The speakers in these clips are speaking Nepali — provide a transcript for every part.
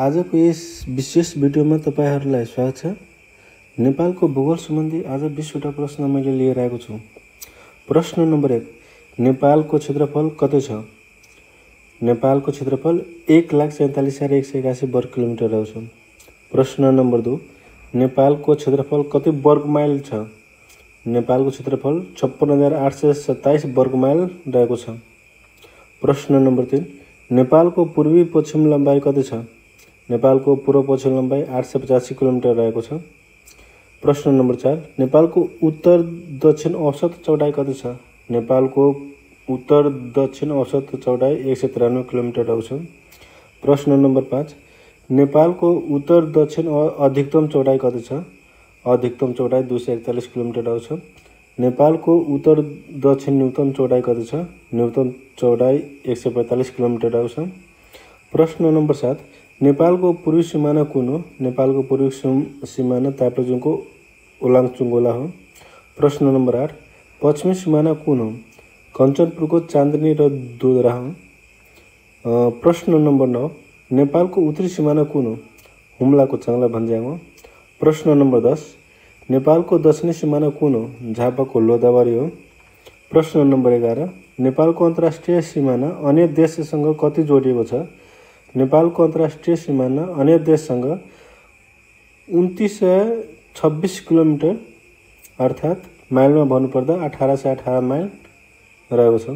आजको यस विशेष भिडियोमा तपाईहरुलाई स्वागत छ। नेपालको भूगोल सम्बन्धी आज 20वटा प्रश्न मैले लिएर आएको छु। प्रश्न नम्बर 1, नेपालको क्षेत्रफल कति छ? नेपालको क्षेत्रफल 1,47,181 वर्ग किलोमिटर रहेछ। प्रश्न नम्बर 2, नेपालको क्षेत्रफल कति वर्ग माइल छ? नेपालको क्षेत्रफल 56,827 वर्ग माइल रहेको छ। प्रश्न नम्बर 3, नेपालको पूर्वी पश्चिम लम्बाई कति छ? नेपालको पूर्व पश्चिम लम्बाई 885 किलोमिटर रहेको छ। प्रश्न नम्बर 4, नेपालको उत्तर दक्षिण औसत चौडाइ कति छ? नेपालको उत्तर दक्षिण औसत चौडाइ 193 किलोमिटर रहेको छ। प्रश्न नम्बर 5, नेपालको उत्तर दक्षिण अधिकतम चौडाइ कति छ? अधिकतम चौडाइ 241 किलोमिटर रहेको छ। नेपालको उत्तर दक्षिण न्यूनतम चौडाइ कति छ? न्यूनतम चौडाइ 145 किलोमिटर रहेको छ। प्रश्न नम्बर 7, नेपालको पूर्वी सिमाना कुन हो? नेपालको पूर्वी सिमाना ताप्लेजुङको ओलाङचुङगोला हो। प्रश्न नम्बर 8, पश्चिमी सिमाना कुन हो? कञ्चनपुरको चाँदनी र दोदरा हो। प्रश्न नम्बर 9, नेपालको उत्तरी सिमाना कुन हो? हुम्लाको चाङला भन्ज्याङ हो। प्रश्न नम्बर 10, नेपालको दक्षिणी सिमाना कुन हो? झापाको लोधाबारी हो। प्रश्न नम्बर 11, नेपालको अन्तर्राष्ट्रिय सिमाना अन्य देशसँग कति जोडिएको छ? नेपालको अन्तर्राष्ट्रिय सिमाना अन्य देशसँग 2926 किलोमिटर अर्थात् माइलमा भन्नुपर्दा 1818 माइल रहेको छ।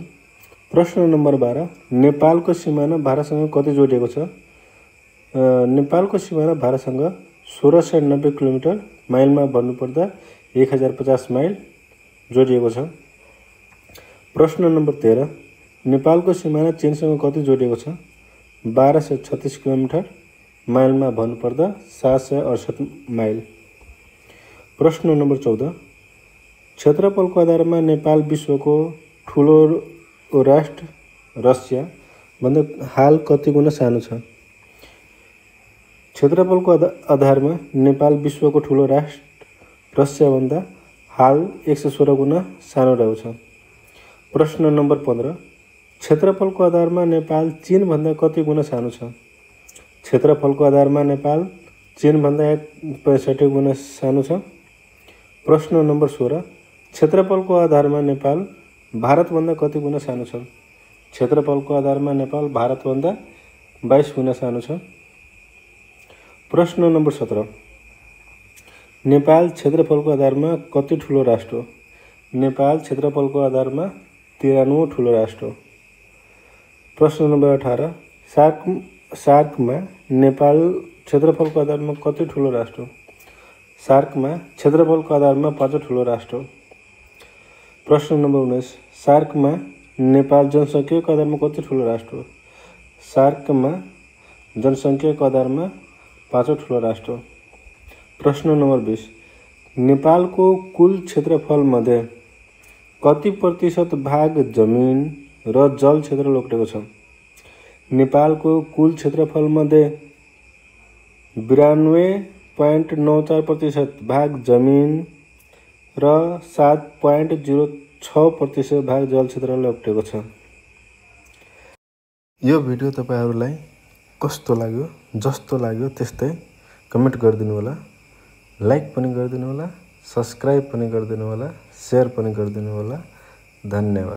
प्रश्न नम्बर 12, नेपालको सिमाना भारतसँग कति जोडिएको छ? नेपालको सिमाना भारतसँग 1690 किलोमिटर, माइलमा भन्नुपर्दा 1050 माइल जोडिएको छ। प्रश्न नम्बर 13, नेपालको सिमाना चीनसँग कति जोडिएको छ? 1236 किलोमिटर, माइलमा भन्नुपर्दा 768 माइल। प्रश्न नम्बर 14, क्षेत्रफलको आधारमा नेपाल विश्वको ठुलो राष्ट्र रसिया भन्दा हाल कति गुणा सानो छ? क्षेत्रफलको आधारमा नेपाल विश्वको ठुलो राष्ट्र रसिया भन्दा हाल 116 गुणा सानो रहेको छ। प्रश्न नम्बर 15, क्षेत्रफलको आधारमा नेपाल चीन भन्दा कति गुणा सानो छ? क्षेत्रफलको आधारमा नेपाल चीन भन्दा 65 गुणा सानो छ। प्रश्न नम्बर 16, क्षेत्रफलको आधारमा नेपाल भारत भन्दा कति गुणा सानो छ? क्षेत्रफलको आधारमा नेपाल भारत भन्दा 22 गुणा सानो छ। प्रश्न नम्बर 17, नेपाल क्षेत्रफलको आधारमा कति ठुलो राष्ट्र हो? नेपाल क्षेत्रफलको आधारमा 13औं ठुलो राष्ट्र हो। प्रश्न नम्बर 18, सार्कमा नेपाल क्षेत्रफलको आधारमा कति ठुलो राष्ट्र हो? सार्कमा क्षेत्रफलको आधारमा 5औं ठुलो राष्ट्र हो। प्रश्न नम्बर 19, सार्कमा नेपाल जनसङ्ख्याको आधारमा कति ठुलो राष्ट्र हो? सार्कमा जनसङ्ख्याको आधारमा 5औं ठुलो राष्ट्र हो। प्रश्न नम्बर 20, नेपालको कुल क्षेत्रफलमध्ये कति प्रतिशत भाग जमिन र जल क्षेत्र ओगटेको छ? नेपालको कुल क्षेत्रफलमध्ये 92.94% भाग जमिन र 7.06% भाग जल क्षेत्रले ओगटेको छ। यो भिडियो तपाईहरुलाई कस्तो लाग्यो, जस्तो लाग्यो त्यस्तै कमेन्ट गरिदिनु होला, लाइक पनि गरिदिनु होला, सब्स्क्राइब पनि गरिदिनु होला, शेयर पनि गरिदिनु होला। धन्यवाद।